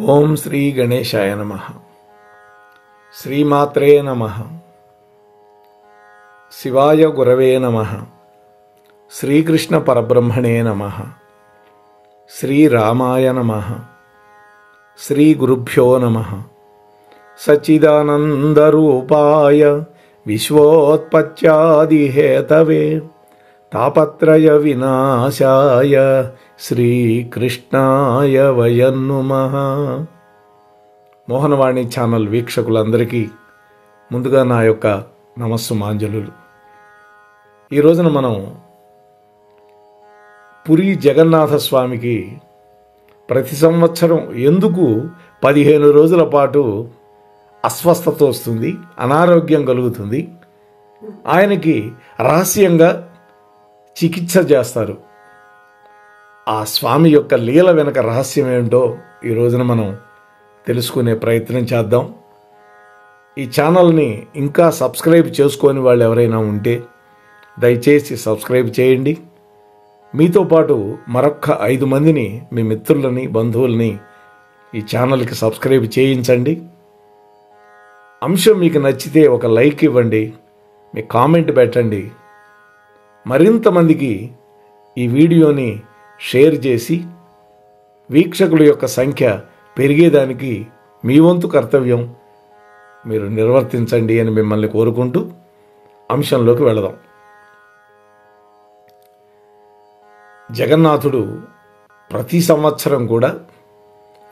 ఓం శ్రీ గణేశాయ నమః. శ్రీమాత్రే నమః. శివాయ గురవే నమః. శ్రీకృష్ణ పరబ్రహ్మణే నమః. శ్రీరామాయ నమః. శ్రీ గురుభ్యో నమః. సచ్చిదానందరూపాయ విశ్వోత్పత్యాదిహేతవే తాపత్రయ వినాశాయ శ్రీకృష్ణాయ వయం నమః. మోహనవాణి ఛానల్ వీక్షకులందరికీ ముందుగా నా యొక్క నమస్సుమాంజలులు. ఈ రోజున మనం పురీ జగన్నాథ స్వామికి ప్రతి సంవత్సరం ఎందుకు 15 రోజుల పాటు అస్వస్థత వస్తుంది, అనారోగ్యం కలుగుతుంది, ఆయనకి రహస్యంగా చికిత్స చేస్తారు. ఆ స్వామి యొక్క లీల వెనక రహస్యం ఏంటో ఈ రోజున మనం తెలుసుకునే ప్రయత్నం చేద్దాం. ఈ ఛానల్ని ఇంకా సబ్స్క్రైబ్ చేసుకోని వాళ్ళు ఎవరైనా ఉంటే దయచేసి సబ్స్క్రైబ్ చేయండి. మీతో పాటు మరొక్క 5 మందిని, మీ మిత్రులని, బంధువుల్ని ఈ ఛానల్కి సబ్స్క్రైబ్ చేయించండి. అంశం మీకు నచ్చితే ఒక లైక్ ఇవ్వండి, మీ కామెంట్ పెట్టండి. మరింత మందికి ఈ వీడియోని షేర్ చేసి వీక్షకుల యొక్క సంఖ్య పెరిగేదానికి మీ వంతు కర్తవ్యం మీరు నిర్వర్తించండి అని మిమ్మల్ని కోరుకుంటూ అంశంలోకి వెళదాం. జగన్నాథుడు ప్రతి సంవత్సరం కూడా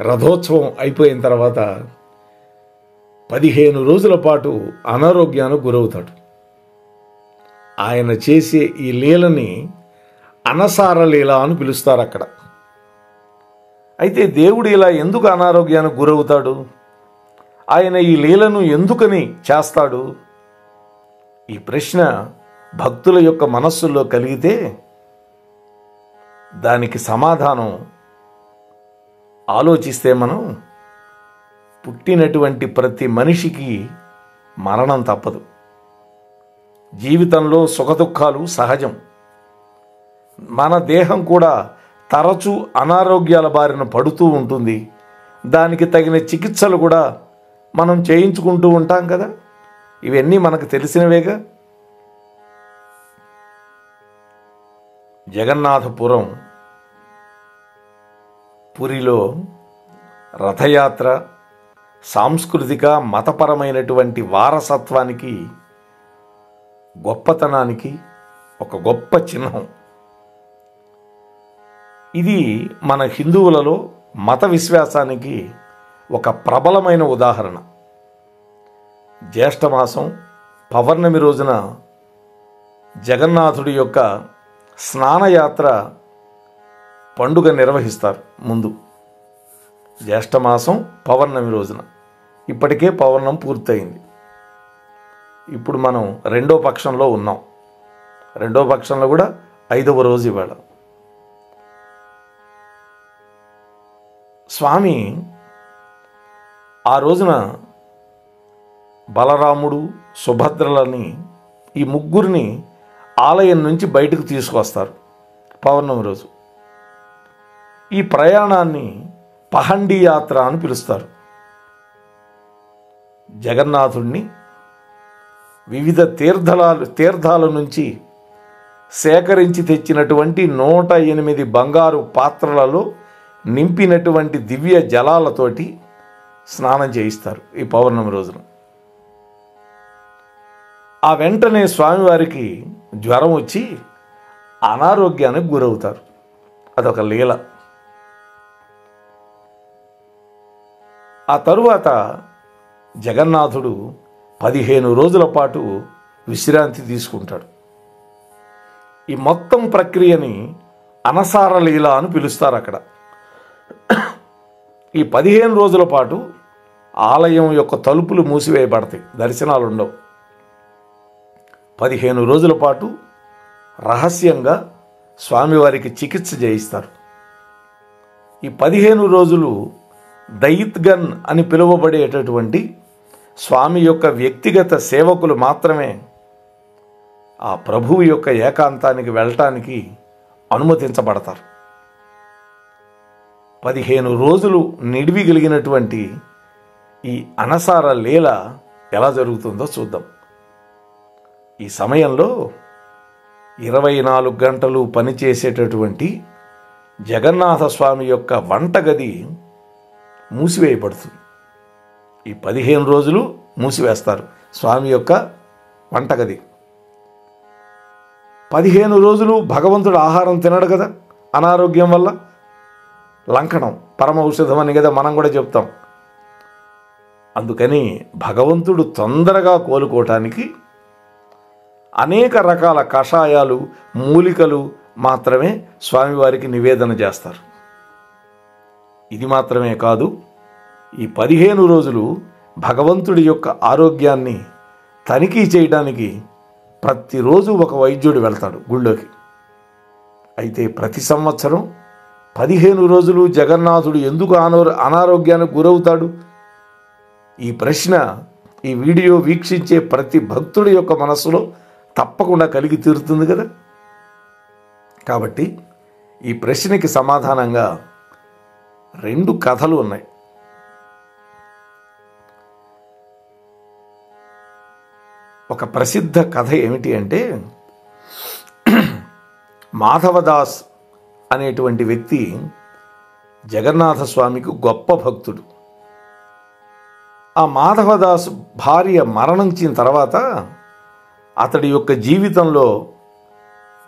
రథోత్సవం అయిపోయిన తర్వాత 15 రోజుల పాటు అనారోగ్యానికి గురవుతాడు. ఆయన చేసే ఈ లీలని అనసార లీల అని పిలుస్తారు అక్కడ. అయితే దేవుడు ఇలా ఎందుకు అనారోగ్యానికి గురవుతాడు, ఆయన ఈ లీలను ఎందుకని చేస్తాడు, ఈ ప్రశ్న భక్తుల యొక్క మనస్సుల్లో కలిగితే దానికి సమాధానం ఆలోచిస్తే మనం పుట్టినటువంటి ప్రతి మనిషికి మరణం తప్పదు. జీవితంలో సుఖదుఖాలు సహజం. మన దేహం కూడా తరచూ అనారోగ్యాల బారిన పడుతూ ఉంటుంది. దానికి తగిన చికిత్సలు కూడా మనం చేయించుకుంటూ ఉంటాం కదా. ఇవన్నీ మనకు తెలిసినవేగా. జగన్నాథపురం పురిలో రథయాత్ర సాంస్కృతిక మతపరమైనటువంటి వారసత్వానికి, గొప్పతనానికి ఒక గొప్ప చిహ్నం. ఇది మన హిందువులలో మత విశ్వాసానికి ఒక ప్రబలమైన ఉదాహరణ. జ్యేష్ఠమాసం పౌర్ణమి రోజున జగన్నాథుడి యొక్క స్నానయాత్ర పండుగ నిర్వహిస్తారు. ముందు జ్యేష్ఠమాసం పౌర్ణమి రోజున, ఇప్పటికే పౌర్ణం పూర్తయింది. ఇప్పుడు మనం 2వ పక్షంలో ఉన్నాం. 2వ పక్షంలో కూడా 5వ రోజు ఇవాళ. స్వామి ఆ రోజున బలరాముడు, సుభద్రలని ఈ ముగ్గురిని ఆలయం నుంచి బయటకు తీసుకొస్తారు పౌర్ణమి రోజు. ఈ ప్రయాణాన్ని పహండి యాత్ర అని పిలుస్తారు. జగన్నాథుడిని వివిధ తీర్థాల నుంచి సేకరించి తెచ్చినటువంటి 108 బంగారు పాత్రలలో నింపినటువంటి దివ్య జలాలతోటి స్నానం చేయిస్తారు ఈ పౌర్ణమి రోజున. ఆ వెంటనే స్వామివారికి జ్వరం వచ్చి అనారోగ్యానికి గురవుతారు. అదొక లీల. ఆ తరువాత జగన్నాథుడు 15 రోజుల పాటు విశ్రాంతి తీసుకుంటాడు. ఈ మొత్తం ప్రక్రియని అనసార లీల అని పిలుస్తారు అక్కడ. ఈ 15 రోజుల పాటు ఆలయం యొక్క తలుపులు మూసివేయబడతాయి, దర్శనాలు ఉండవు. 15 రోజుల పాటు రహస్యంగా స్వామివారికి చికిత్స చేయిస్తారు. ఈ 15 రోజులు దయిత్గన్ అని పిలువబడేటటువంటి స్వామి యొక్క వ్యక్తిగత సేవకులు మాత్రమే ఆ ప్రభువు యొక్క ఏకాంతానికి వెళ్ళటానికి అనుమతించబడతారు. 15 రోజులు నిడివి కలిగినటువంటి ఈ అనసార లీల ఎలా జరుగుతుందో చూద్దాం. ఈ సమయంలో 24 గంటలు పనిచేసేటటువంటి జగన్నాథ స్వామి యొక్క వంటగది మూసివేయబడుతుంది. ఈ 15 రోజులు మూసివేస్తారు స్వామి యొక్క వంటగది. 15 రోజులు భగవంతుడు ఆహారం తినడు కదా, అనారోగ్యం వల్ల. లంకణం పరమ ఔషధం అని కదా మనం కూడా చెప్తాం. అందుకని భగవంతుడు తొందరగా కోలుకోవటానికి అనేక రకాల కషాయాలు, మూలికలు మాత్రమే స్వామివారికి నివేదన చేస్తారు. ఇది మాత్రమే కాదు, ఈ 15 రోజులు భగవంతుడి యొక్క ఆరోగ్యాన్ని తనిఖీ చేయడానికి ప్రతిరోజు ఒక వైద్యుడు వెళ్తాడు గుళ్ళోకి. అయితే ప్రతి సంవత్సరం 15 రోజులు జగన్నాథుడు ఎందుకు అనారోగ్యానికి గురవుతాడు? ఈ ప్రశ్న ఈ వీడియో వీక్షించే ప్రతి భక్తుడి యొక్క మనస్సులో తప్పకుండా కలిగి తీరుతుంది కదా. కాబట్టి ఈ ప్రశ్నకి సమాధానంగా 2 కథలు ఉన్నాయి. ఒక ప్రసిద్ధ కథ ఏమిటి అంటే, మాధవదాస్ అనేటువంటి వ్యక్తి జగన్నాథ స్వామికి గొప్ప భక్తుడు. ఆ మాధవదాస్ భార్య మరణించిన తర్వాత అతడి యొక్క జీవితంలో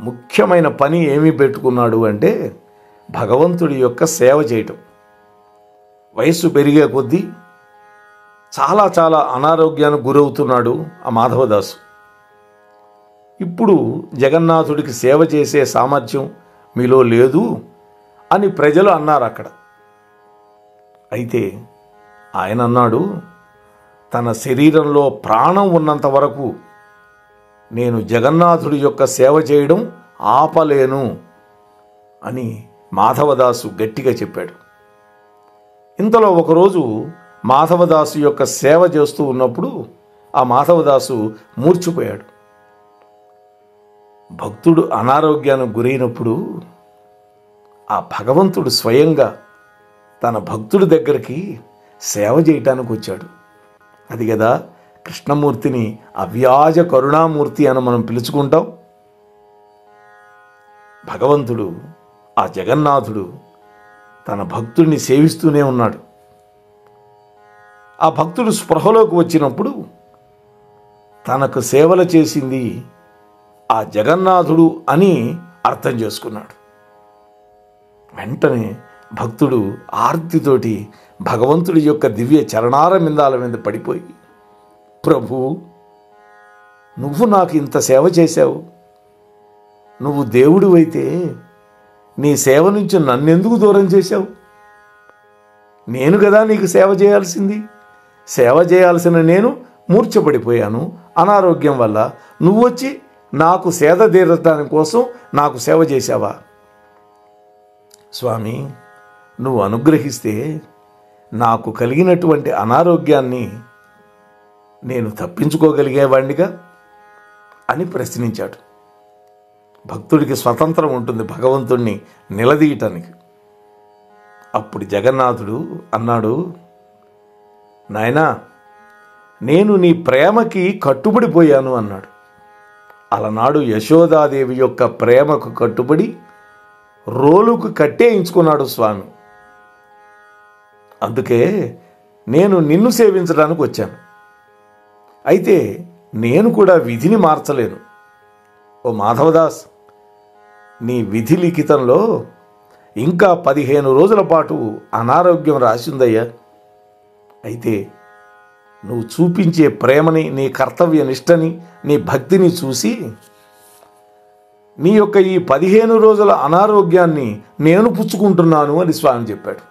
ముఖ్యమైన పని ఏమి పెట్టుకున్నాడు అంటే భగవంతుడి యొక్క సేవ చేయటం. వయస్సు పెరిగే కొద్దీ చాలా అనారోగ్యానికి గురవుతున్నాడు ఆ మాధవదాసు. ఇప్పుడు జగన్నాథుడికి సేవ చేసే సామర్థ్యం మీలో లేదు అని ప్రజలు అన్నారు అక్కడ. అయితే ఆయన అన్నాడు, తన శరీరంలో ప్రాణం ఉన్నంత వరకు నేను జగన్నాథుడి యొక్క సేవ చేయడం ఆపలేను అని మాధవదాసు గట్టిగా చెప్పాడు. ఇంతలో ఒకరోజు మాధవదాసు యొక్క సేవ చేస్తూ ఉన్నప్పుడు ఆ మాధవదాసు మూర్ఛిపోయాడు. భక్తుడు అనారోగ్యానికి గురైనప్పుడు ఆ భగవంతుడు స్వయంగా తన భక్తుడి దగ్గరికి సేవ చేయటానికి వచ్చాడు. అది కదా కృష్ణమూర్తిని అవ్యాజ కరుణామూర్తి అని మనం పిలుచుకుంటాం. భగవంతుడు ఆ జగన్నాథుడు తన భక్తుడిని సేవిస్తూనే ఉన్నాడు. ఆ భక్తుడు స్పృహలోకి వచ్చినప్పుడు తనకు సేవలు చేసింది ఆ జగన్నాథుడు అని అర్థం చేసుకున్నాడు. వెంటనే భక్తుడు ఆర్తితోటి భగవంతుడి యొక్క దివ్య చరణారవిందాల మీద పడిపోయి, ప్రభు, నువ్వు నాకు ఇంత సేవ చేశావు, నువ్వు దేవుడు అయితే నీ సేవ నుంచి నన్నెందుకు దూరం చేశావు? నేను కదా నీకు సేవ చేయాల్సింది. సేవ చేయాల్సిన నేను మూర్ఛపడిపోయాను అనారోగ్యం వల్ల. నువ్వు వచ్చి నాకు సేద తీరటానికి కోసం నాకు సేవ చేశావా? స్వామి, నువ్వు అనుగ్రహిస్తే నాకు కలిగినటువంటి అనారోగ్యాన్ని నేను తప్పించుకోగలిగేవాడిగా అని ప్రశ్నించాడు. భక్తుడికి స్వతంత్రం ఉంటుంది భగవంతుణ్ణి నిలదీయటానికి. అప్పుడు జగన్నాథుడు అన్నాడు, నాయనా, నేను నీ ప్రేమకి కట్టుబడిపోయాను అన్నాడు. అలనాడు యశోదాదేవి యొక్క ప్రేమకు కట్టుబడి రోలుకు కట్టేయించుకున్నాడు స్వామి. అందుకే నేను నిన్ను సేవించడానికి వచ్చాను. అయితే నేను కూడా విధిని మార్చలేను. ఓ మాధవదాస్, నీ విధి లిఖితంలో ఇంకా 15 రోజుల పాటు అనారోగ్యం రాసిందయ్యా. అయితే నువ్వు చూపించే ప్రేమని, నీ కర్తవ్య నిష్టని, నీ భక్తిని చూసి నీ యొక్క ఈ 15 రోజుల అనారోగ్యాన్ని నేను పుచ్చుకుంటున్నాను అని స్వామి చెప్పాడు.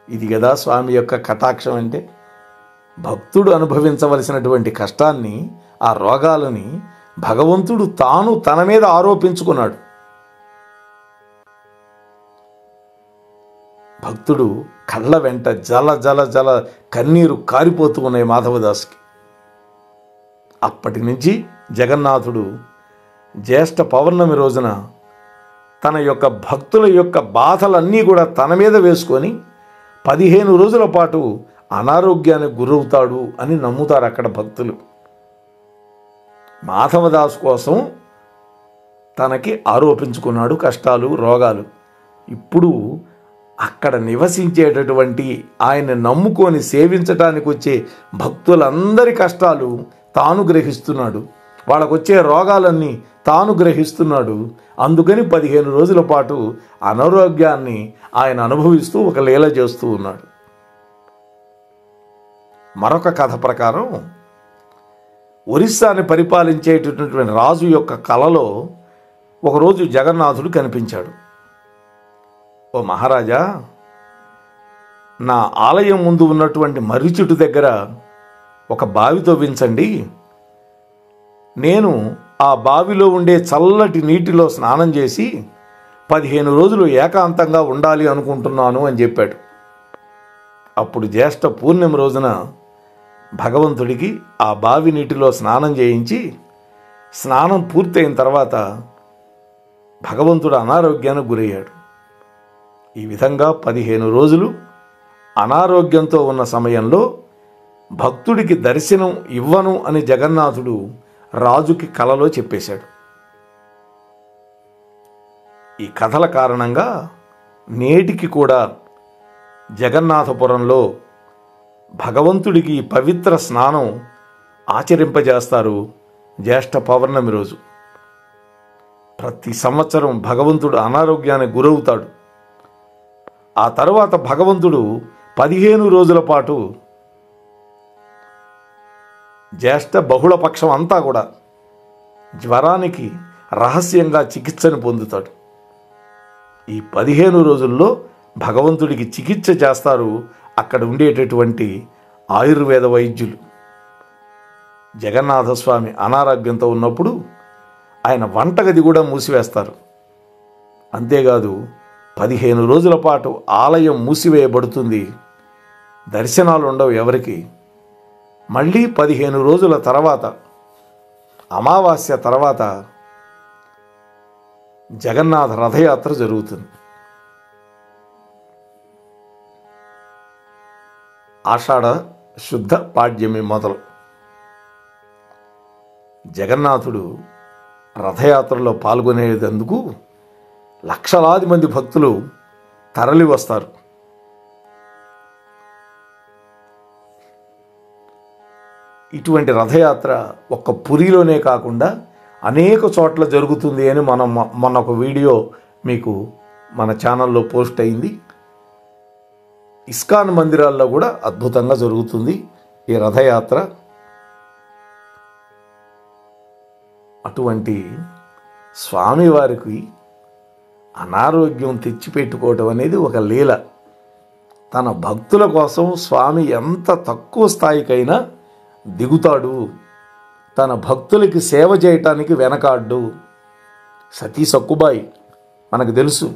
ఇది కదా స్వామి యొక్క కటాక్షం అంటే. భక్తుడు అనుభవించవలసినటువంటి కష్టాన్ని, ఆ రోగాలని భగవంతుడు తాను తన మీద ఆరోపించుకున్నాడు. భక్తుడు కళ్ళ వెంట జల జల జల కన్నీరు కారిపోతూ ఉన్నాయి మాధవదాసుకి. అప్పటి నుంచి జగన్నాథుడు జ్యేష్ఠ పౌర్ణమి రోజున తన యొక్క భక్తుల యొక్క బాధలన్నీ కూడా తన మీద వేసుకొని 15 రోజుల పాటు అనారోగ్యానికి గురవుతాడు అని నమ్ముతారు అక్కడ భక్తులు. మాధవదాసు కోసం తనకి ఆరోపించుకున్నాడు కష్టాలు, రోగాలు. ఇప్పుడు అక్కడ నివసించేటటువంటి ఆయన నమ్ముకొని సేవించడానికి వచ్చే భక్తులందరి కష్టాలు తాను గ్రహిస్తున్నాడు, వాళ్ళకొచ్చే రోగాలన్నీ తాను గ్రహిస్తున్నాడు. అందుకని 15 రోజుల పాటు అనారోగ్యాన్ని ఆయన అనుభవిస్తూ ఒక లీల చేస్తూ ఉన్నాడు. మరొక కథ ప్రకారం ఒరిస్సాని పరిపాలించేటటువంటి రాజు యొక్క కలలో ఒకరోజు జగన్నాథుడు కనిపించాడు. ఓ మహారాజా, నా ఆలయం ముందు ఉన్నటువంటి మర్రి చెట్టు దగ్గర ఒక బావి తవ్వించండి. నేను ఆ బావిలో ఉండే చల్లటి నీటిలో స్నానం చేసి 15 రోజులు ఏకాంతంగా ఉండాలి అనుకుంటున్నాను అని చెప్పాడు. అప్పుడు జ్యేష్ఠ పూర్ణిమ రోజున భగవంతుడికి ఆ బావి నీటిలో స్నానం చేయించి, స్నానం పూర్తయిన తర్వాత భగవంతుడు అనారోగ్యానికి గురయ్యాడు. ఈ విధంగా 15 రోజులు అనారోగ్యంతో ఉన్న సమయంలో భక్తుడికి దర్శనం ఇవ్వను అని జగన్నాథుడు రాజుకి కలలో చెప్పేశాడు. ఈ కథల కారణంగా నేటికి కూడా జగన్నాథపురంలో భగవంతుడికి పవిత్ర స్నానం ఆచరింపజేస్తారు జ్యేష్ఠ పౌర్ణమి రోజు. ప్రతి సంవత్సరం భగవంతుడు అనారోగ్యానికి గురవుతాడు. ఆ తర్వాత భగవంతుడు 15 రోజుల పాటు జ్యేష్ఠ బహుళపక్షం అంతా కూడా జ్వరానికి రహస్యంగా చికిత్సను పొందుతాడు. ఈ 15 రోజుల్లో భగవంతుడికి చికిత్స చేస్తారు అక్కడ ఉండేటటువంటి ఆయుర్వేద వైద్యులు. జగన్నాథస్వామి అనారోగ్యంతో ఉన్నప్పుడు ఆయన వంటగది కూడా మూసివేస్తారు. అంతేకాదు 15 రోజుల పాటు ఆలయం మూసివేయబడుతుంది, దర్శనాలు ఉండవు ఎవరికి. మళ్ళీ 15 రోజుల తర్వాత అమావాస్య తర్వాత జగన్నాథ రథయాత్ర జరుగుతుంది. ఆషాఢ శుద్ధ పాడ్యమి మొదలు జగన్నాథుడు రథయాత్రలో పాల్గొనేందుకు లక్షలాది మంది భక్తులు తరలి వస్తారు. ఇటువంటి రథయాత్ర ఒక్క పురిలోనే కాకుండా అనేక చోట్ల జరుగుతుంది అని మొన్న ఒక వీడియో మీకు మన ఛానల్లో పోస్ట్ అయింది. ఇస్కాన్ మందిరాల్లో కూడా అద్భుతంగా జరుగుతుంది ఈ రథయాత్ర. అటువంటి స్వామివారికి అనారోగ్యం తెచ్చిపెట్టుకోవటం అనేది ఒక లీల. తన భక్తుల కోసం స్వామి ఎంత తక్కువ స్థాయికైనా దిగుతాడు, తన భక్తులకి సేవ చేయటానికి వెనకాడ్డు. సతీ సక్కుబాయి మనకు తెలుసు,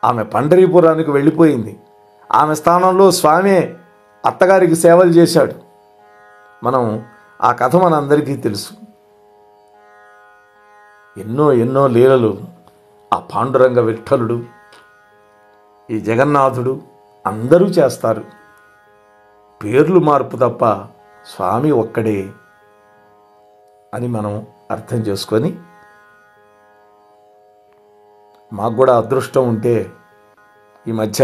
ఆమె పండరీపురానికి వెళ్ళిపోయింది. ఆమె స్థానంలో స్వామి అత్తగారికి సేవలు చేశాడు. ఆ కథ మనందరికీ తెలుసు. ఎన్నో ఎన్నో లీలలు ఆ పాండురంగ విఠలుడు, ఈ జగన్నాథుడు అందరూ చేస్తారు. పేర్లు మార్పు తప్ప స్వామి ఒక్కడే అని మనం అర్థం చేసుకొని, మాకు కూడా అదృష్టం ఉంటే ఈ మధ్య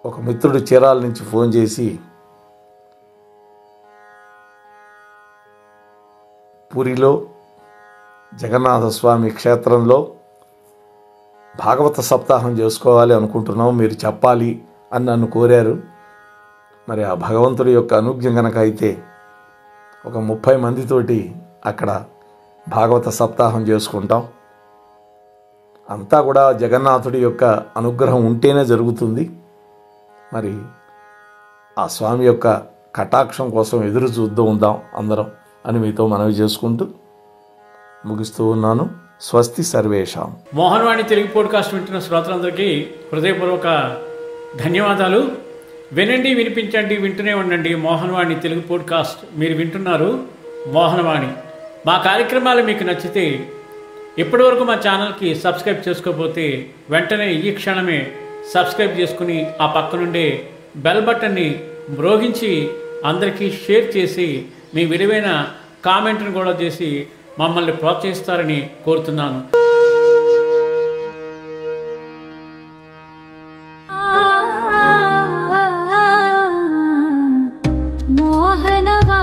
ఒక మిత్రుడు చీరాల నుంచి ఫోన్ చేసి పూరిలో జగన్నాథస్వామి క్షేత్రంలో భాగవత సప్తాహం చేసుకోవాలి అనుకుంటున్నాం, మీరు చెప్పాలి అని నన్ను కోరారు. మరి ఆ భగవంతుడి యొక్క అనుజ్ఞ కనుక అయితే ఒక 30 మందితోటి అక్కడ భాగవత సప్తాహం చేసుకుంటాం. అంతా కూడా జగన్నాథుడి యొక్క అనుగ్రహం ఉంటేనే జరుగుతుంది. మరి ఆ స్వామి యొక్క కటాక్షం కోసం ఎదురు చూద్దాం ఉందాం అందరం అని మీతో మనవి చేసుకుంటూ ముగిస్తూ ఉన్నాను. స్వస్తి సర్వేషాం. మోహన్వాణి తెలుగు పోడ్కాస్ట్ వింటున్న శ్రోతలందరికీ హృదయపూర్వక ధన్యవాదాలు. వినండి, వినిపించండి, వింటూనే ఉండండి మోహన్వాణి తెలుగు పోడ్కాస్ట్. మీరు వింటున్నారు మోహన్వాణి. మా కార్యక్రమాలు మీకు నచ్చితే ఇప్పటివరకు మా ఛానల్కి సబ్స్క్రైబ్ చేసుకోకపోతే వెంటనే ఈ క్షణమే సబ్స్క్రైబ్ చేసుకుని ఆ పక్క నుండి బెల్ బటన్ని మ్రోగించి అందరికీ షేర్ చేసి మీ విలువైన కామెంట్ని కూడా చేసి మమ్మల్ని ప్రోత్సహిస్తారని కోరుతున్నాను. మోహనవా